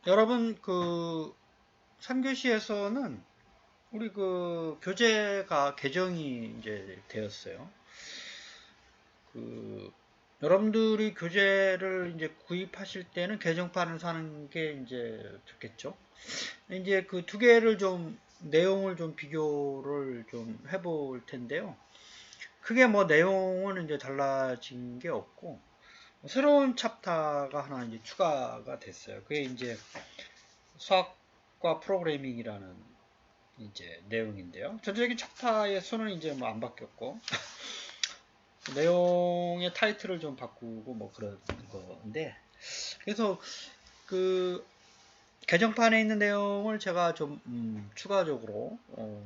여러분, 3교시에서는 우리 교재가 개정이 이제 되었어요. 여러분들이 교재를 이제 구입하실 때는 개정판을 사는 게 이제 좋겠죠. 이제 그 두 개를 좀 내용을 좀 비교를 좀 해볼 텐데요. 크게 뭐 내용은 이제 달라진 게 없고 새로운 챕터가 하나 이제 추가가 됐어요. 그게 이제 수학과 프로그래밍이라는 이제 내용인데요. 전체적인 챕터의 수는 이제 뭐 안 바뀌었고 내용의 타이틀을 좀 바꾸고 뭐 그런 건데, 그래서 그 개정판에 있는 내용을 제가 좀 추가적으로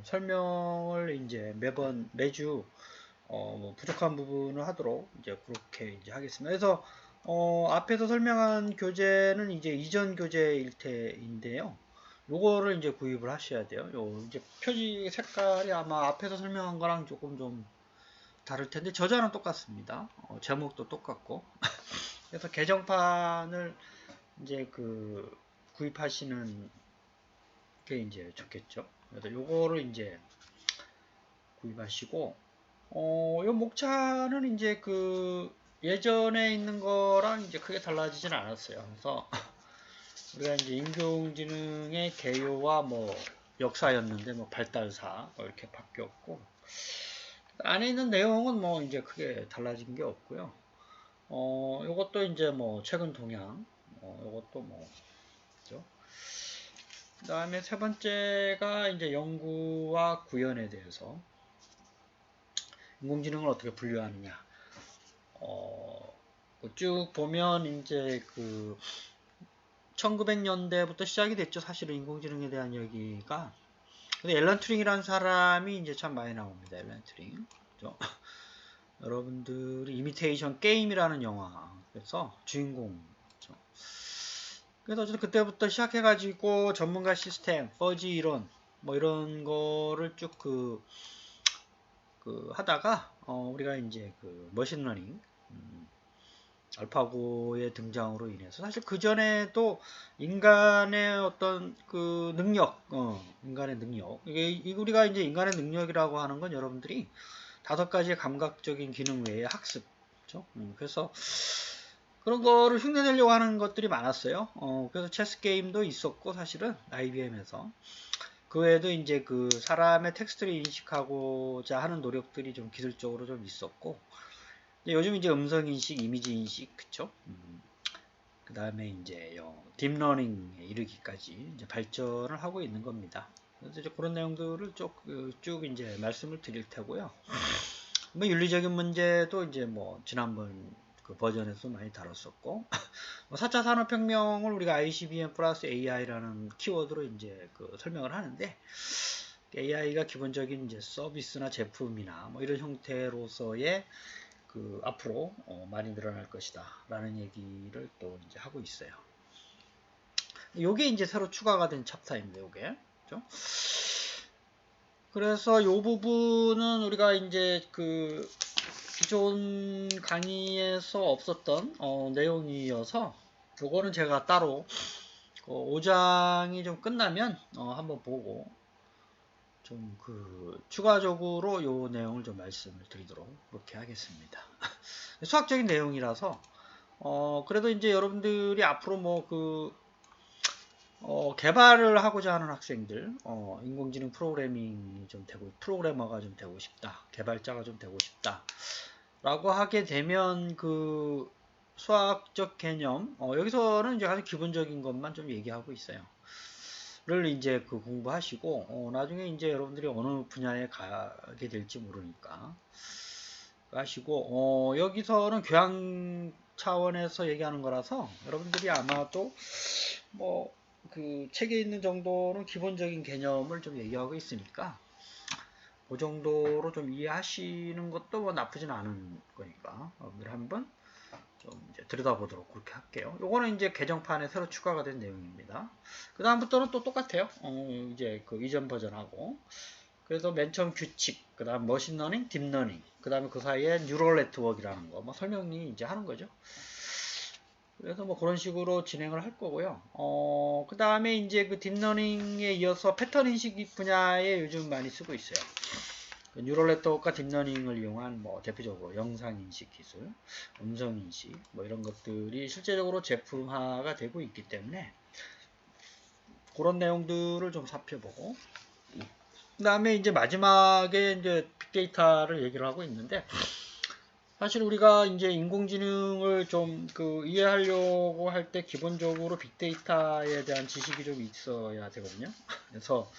설명을 이제 매주 뭐 부족한 부분을 하도록 이제 그렇게 이제 하겠습니다. 그래서 앞에서 설명한 교재는 이제 이전 교재일 테인데요. 요거를 이제 구입을 하셔야 돼요. 요 이제 표지 색깔이 아마 앞에서 설명한 거랑 조금 좀 다를 텐데 저자는 똑같습니다. 제목도 똑같고. 그래서 개정판을 이제 구입하시는 게 이제 좋겠죠. 그래서 요거를 이제 구입하시고, 요 목차는 이제 예전에 있는 거랑 이제 크게 달라지진 않았어요. 그래서 우리가 이제 인공지능의 개요와 뭐 역사였는데 뭐 발달사 뭐 이렇게 바뀌었고, 안에 있는 내용은 뭐 이제 크게 달라진 게 없고요. 요것도 이제 뭐 최근 동향, 요것도 뭐, 그죠? 그 다음에 세 번째가 이제 연구와 구현에 대해서 인공지능을 어떻게 분류하느냐. 쭉 보면 이제 1900년대부터 시작이 됐죠. 사실은 인공지능에 대한 얘기가. 근데 앨런 튜링이라는 사람이 이제 참 많이 나옵니다. 앨런 튜링. 그죠? 여러분들이 이미테이션 게임이라는 영화. 그래서 주인공. 그죠? 그래서 어쨌든 그때부터 시작해가지고 전문가 시스템, 퍼지 이론, 뭐 이런 거를 쭉 하다가, 우리가 이제 머신러닝, 알파고의 등장으로 인해서 사실 그 전에도 인간의 어떤 능력, 인간의 능력, 이게 우리가 이제 인간의 능력이라고 하는 건 여러분들이 5가지의 감각적인 기능 외에 학습, 그렇죠? 그래서 그런 거를 흉내내려고 하는 것들이 많았어요. 그래서 체스 게임도 있었고 사실은 IBM에서 그 외에도 이제 사람의 텍스트를 인식하고자 하는 노력들이 좀 기술적으로 좀 있었고, 요즘 이제 음성 인식, 이미지 인식, 그쵸? 그 다음에 이제 딥러닝에 이르기까지 이제 발전을 하고 있는 겁니다. 그래서 이제 그런 내용들을 쭉 이제 말씀을 드릴 테고요. 뭐 윤리적인 문제도 이제 뭐 지난번 버전에서 많이 다뤘었고, 4차 산업혁명을 우리가 ICBM 플러스 AI라는 키워드로 이제 설명을 하는데, AI가 기본적인 이제 서비스나 제품이나 뭐 이런 형태로서의 앞으로 많이 늘어날 것이다 라는 얘기를 또 이제 하고 있어요. 요게 이제 새로 추가가 된 챕터입니다. 요게. 그렇죠? 그래서 요 부분은 우리가 이제 기존 강의에서 없었던 내용이어서 요거는 제가 따로 5장이 좀 끝나면 한번 보고 좀 추가적으로 요 내용을 좀 말씀을 드리도록 그렇게 하겠습니다. 수학적인 내용이라서 그래도 이제 여러분들이 앞으로 뭐 개발을 하고자 하는 학생들, 인공지능 프로그래밍이 좀 프로그래머가 좀 되고 싶다, 개발자가 좀 되고 싶다, 라고 하게 되면 수학적 개념, 여기서는 이제 아주 기본적인 것만 좀 얘기하고 있어요. 를 이제 공부하시고, 나중에 이제 여러분들이 어느 분야에 가게 될지 모르니까, 하시고, 여기서는 교양 차원에서 얘기하는 거라서, 여러분들이 아마도, 뭐, 책에 있는 정도는 기본적인 개념을 좀 얘기하고 있으니까, 그 정도로 좀 이해하시는 것도 뭐 나쁘진 않은 거니까, 여러분들 한번 좀 이제 들여다보도록 그렇게 할게요. 요거는 이제 개정판에 새로 추가가 된 내용입니다. 그 다음부터는 또 똑같아요. 이제 이전 버전하고. 그래서 맨 처음 규칙, 그 다음 머신러닝, 딥러닝, 그 다음에 그 사이에 뉴럴 네트워크라는 거, 뭐 설명이 이제 하는 거죠. 그래서 뭐 그런 식으로 진행을 할 거고요. 그 다음에 이제 그 딥러닝에 이어서 패턴 인식 분야에 요즘 많이 쓰고 있어요. 뉴럴 네트워크와 딥러닝을 이용한 뭐 대표적으로 영상 인식 기술, 음성 인식 뭐 이런 것들이 실제적으로 제품화가 되고 있기 때문에 그런 내용들을 좀 살펴보고, 그 다음에 이제 마지막에 이제 빅데이터를 얘기를 하고 있는데, 사실 우리가 이제 인공지능을 좀 그 이해하려고 할 때 기본적으로 빅데이터에 대한 지식이 좀 있어야 되거든요. 그래서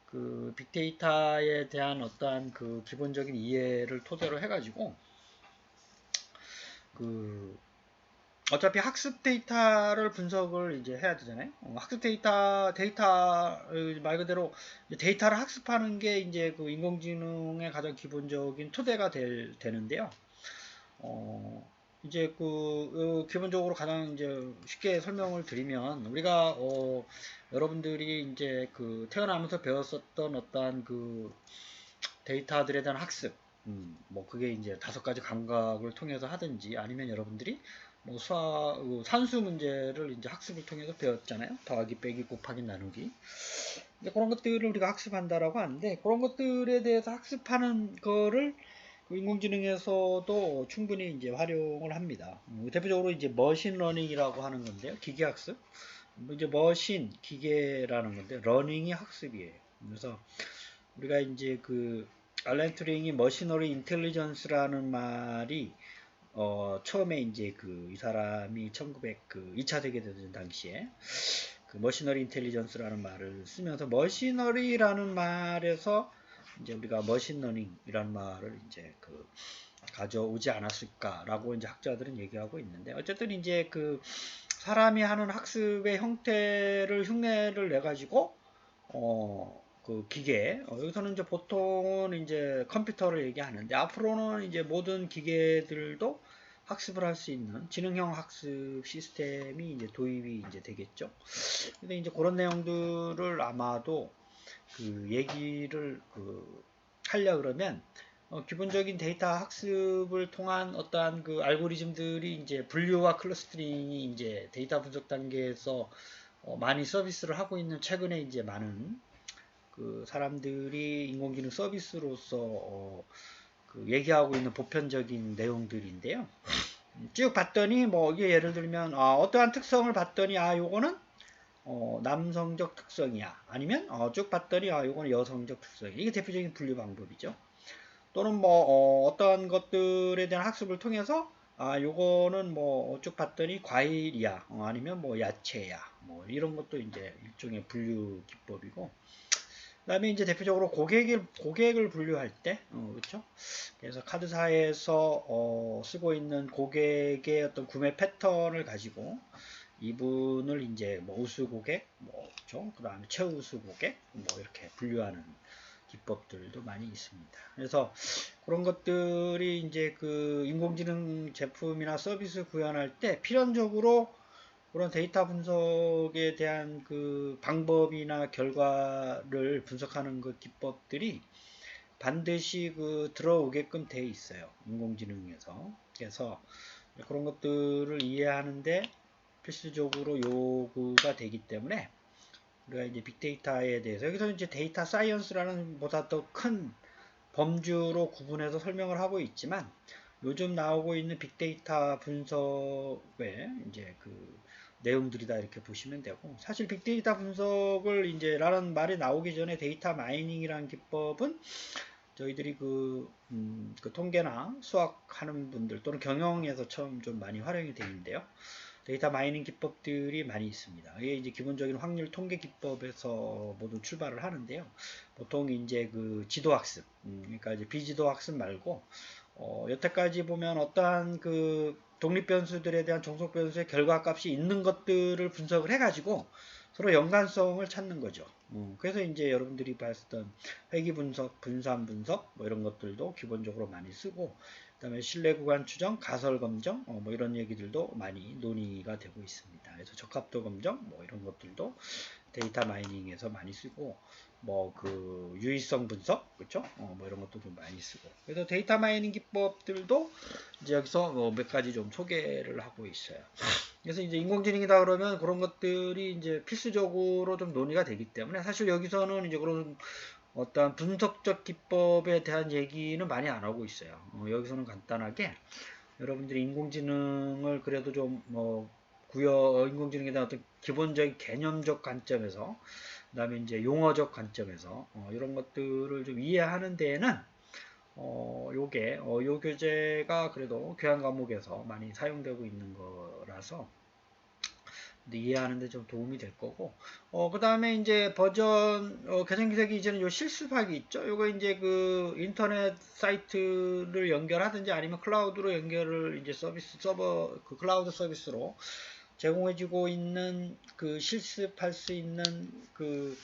그 빅데이터에 대한 어떠한 그 기본적인 이해를 토대로 해가지고 그 어차피 학습 데이터를 분석을 이제 해야 되잖아요. 학습 데이터 말 그대로 데이터를 학습하는 게 이제 그 인공지능의 가장 기본적인 토대가 되는데요. 이제 기본적으로 가장 이제 쉽게 설명을 드리면 우리가 여러분들이 이제 그 태어나면서 배웠었던 어떠한 그 데이터들에 대한 학습, 뭐 그게 이제 5가지 감각을 통해서 하든지 아니면 여러분들이 뭐 산수 문제를 이제 학습을 통해서 배웠잖아요. 더하기, 빼기, 곱하기, 나누기. 그런 것들을 우리가 학습한다라고 하는데 그런 것들에 대해서 학습하는 거를 인공지능에서도 충분히 이제 활용을 합니다. 대표적으로 이제 머신러닝이라고 하는 건데요. 기계학습. 이제 기계라는 건데 러닝이 학습이에요. 그래서 우리가 이제 그 알렌 튜링이 머시너리 인텔리전스라는 말이 처음에 이제 이 사람이 2차 세계대전 당시에 그 머시너리 인텔리전스라는 말을 쓰면서 머시너리라는 말에서 이제 우리가 머신러닝이라는 말을 이제 가져오지 않았을까라고 이제 학자들은 얘기하고 있는데, 어쨌든 이제 사람이 하는 학습의 형태를 흉내를 내 가지고 그 기계, 여기서는 이제 보통은 이제 컴퓨터를 얘기하는데, 앞으로는 이제 모든 기계들도 학습을 할 수 있는 지능형 학습 시스템이 이제 도입이 이제 되겠죠. 근데 이제 그런 내용들을 아마도 얘기를 하려 그러면 기본적인 데이터 학습을 통한 어떠한 알고리즘들이 이제 분류와 클러스터링이 이제 데이터 분석 단계에서 많이 서비스를 하고 있는 최근에 이제 많은 사람들이 인공지능 서비스로서 얘기하고 있는 보편적인 내용들인데요. 쭉 봤더니 뭐 이게 예를 들면 어떠한 특성을 봤더니 요거는 남성적 특성이야. 아니면 쭉 봤더니 요거는 여성적 특성이야. 이게 대표적인 분류 방법이죠. 또는 뭐 어떤 것들에 대한 학습을 통해서 요거는 뭐 쭉 봤더니 과일이야. 아니면 뭐 야채야. 뭐 이런 것도 이제 일종의 분류 기법이고, 그다음에 이제 대표적으로 고객을 분류할 때, 그렇죠? 그래서 카드사에서 쓰고 있는 고객의 어떤 구매 패턴을 가지고 이분을 이제 뭐 우수 고객, 뭐 그렇죠? 그다음에 최우수 고객, 뭐 이렇게 분류하는 기법들도 많이 있습니다. 그래서 그런 것들이 이제 인공지능 제품이나 서비스 구현할 때 필연적으로 그런 데이터 분석에 대한 방법이나 결과를 분석하는 기법들이 반드시 들어오게끔 돼 있어요. 인공지능에서. 그래서 그런 것들을 이해하는데 필수적으로 요구가 되기 때문에 우리가 이제 빅데이터에 대해서 여기서 이제 데이터 사이언스라는 보다 더 큰 범주로 구분해서 설명을 하고 있지만, 요즘 나오고 있는 빅데이터 분석의 이제 내용들이다 이렇게 보시면 되고, 사실 빅데이터 분석을 이제 라는 말이 나오기 전에 데이터 마이닝이라는 기법은 저희들이 통계나 수학하는 분들 또는 경영에서 처음 좀 많이 활용이 되는데요. 데이터 마이닝 기법들이 많이 있습니다. 이게 이제 기본적인 확률 통계 기법에서 모두 출발을 하는데요. 보통 이제 지도 학습, 그러니까 이제 비지도 학습 말고, 여태까지 보면 어떠한 독립 변수들에 대한 종속 변수의 결과값이 있는 것들을 분석을 해가지고 서로 연관성을 찾는 거죠. 그래서 이제 여러분들이 봤던 회귀 분석, 분산 분석, 뭐 이런 것들도 기본적으로 많이 쓰고, 그 다음에 신뢰 구간 추정, 가설 검정, 뭐 이런 얘기들도 많이 논의가 되고 있습니다. 그래서 적합도 검정, 뭐 이런 것들도 데이터 마이닝에서 많이 쓰고, 뭐 유의성 분석, 그렇죠? 뭐 이런 것도 좀 많이 쓰고. 그래서 데이터 마이닝 기법들도 이제 여기서 몇 가지 좀 소개를 하고 있어요. 그래서 이제 인공지능이다 그러면 그런 것들이 이제 필수적으로 좀 논의가 되기 때문에 사실 여기서는 이제 그런 어떠한 분석적 기법에 대한 얘기는 많이 안 하고 있어요. 여기서는 간단하게 여러분들이 인공지능을 그래도 좀 뭐 인공지능에 대한 어떤 기본적인 개념적 관점에서 그다음에 이제 용어적 관점에서 이런 것들을 좀 이해하는 데에는 요게 요 교재가 그래도 교양 과목에서 많이 사용되고 있는 거라서 이해하는 데 좀 도움이 될 거고 그 다음에 이제 버전 개선 기색이 이제는 요 실습하기 있죠. 요거 이제 그 인터넷 사이트를 연결하든지 아니면 클라우드로 연결을 이제 서버 그 클라우드 서비스로 제공해주고 있는 그 실습할 수 있는 그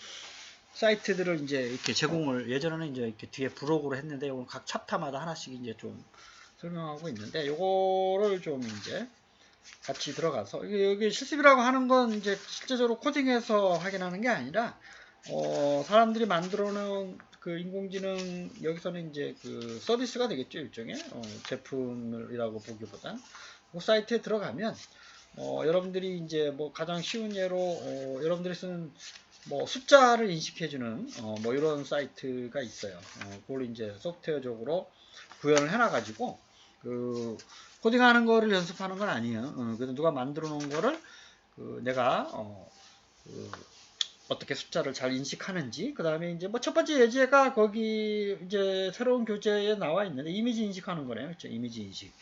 사이트들을 이제 이렇게 제공을 예전에는 이제 이렇게 뒤에 부록으로 했는데 이건 각 챕터마다 하나씩 이제 좀 설명하고 있는데 요거를 좀 이제 같이 들어가서 여기 실습이라고 하는 건 이제 실제적으로 코딩해서 확인하는 게 아니라 사람들이 만들어 놓은 그 인공지능 여기서는 이제 그 서비스가 되겠죠 일종의 제품이라고 보기보다 그 사이트에 들어가면 여러분들이 이제 뭐 가장 쉬운 예로 여러분들이 쓰는 뭐 숫자를 인식해주는 뭐 이런 사이트가 있어요. 그걸 이제 소프트웨어적으로 구현을 해놔가지고 그 코딩하는 거를 연습하는 건 아니에요. 그래서 누가 만들어 놓은 거를 내가 그 어떻게 숫자를 잘 인식하는지 그 다음에 이제 뭐 첫 번째 예제가 거기 이제 새로운 교재에 나와 있는데 이미지 인식하는 거네요. 그렇죠? 이미지 인식.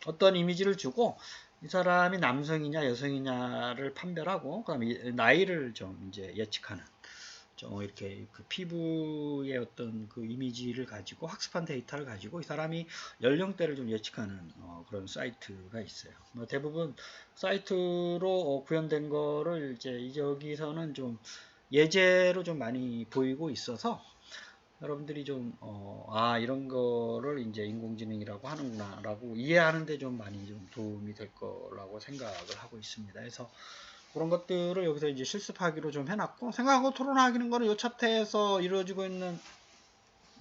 어떤 이미지를 주고 이 사람이 남성이냐 여성이냐를 판별하고 그다음에 나이를 좀 이제 예측하는 좀 이렇게 그 피부의 어떤 그 이미지를 가지고 학습한 데이터를 가지고 이 사람이 연령대를 좀 예측하는 그런 사이트가 있어요. 뭐 대부분 사이트로 구현된 거를 이제 여기서는 좀 예제로 좀 많이 보이고 있어서 여러분들이 좀, 이런 거를 이제 인공지능이라고 하는구나, 라고 이해하는데 좀 많이 좀 도움이 될 거라고 생각을 하고 있습니다. 그래서 그런 것들을 여기서 이제 실습하기로 좀 해놨고, 생각하고 토론하기는 거는 이 챕터에서 이루어지고 있는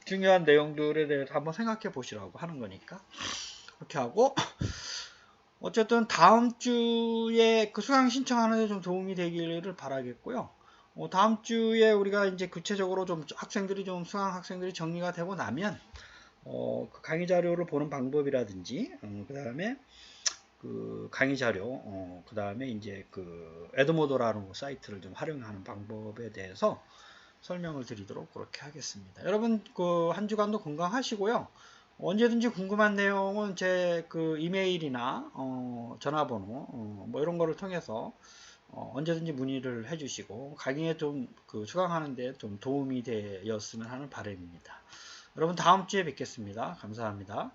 중요한 내용들에 대해서 한번 생각해 보시라고 하는 거니까. 그렇게 하고, 어쨌든 다음 주에 그 수강 신청하는 데 좀 도움이 되기를 바라겠고요. 다음 주에 우리가 이제 구체적으로 좀 학생들이 좀 수강 학생들이 정리가 되고 나면 그 강의 자료를 보는 방법이라든지 그 다음에 그 강의 자료 그 다음에 이제 그 에드모더라는 사이트를 좀 활용하는 방법에 대해서 설명을 드리도록 그렇게 하겠습니다. 여러분 그 한 주간도 건강하시고요. 언제든지 궁금한 내용은 제 그 이메일이나 전화번호 뭐 이런 거를 통해서 언제든지 문의를 해주시고 강의에 좀 그 수강하는데 좀 도움이 되었으면 하는 바람입니다. 여러분 다음 주에 뵙겠습니다. 감사합니다.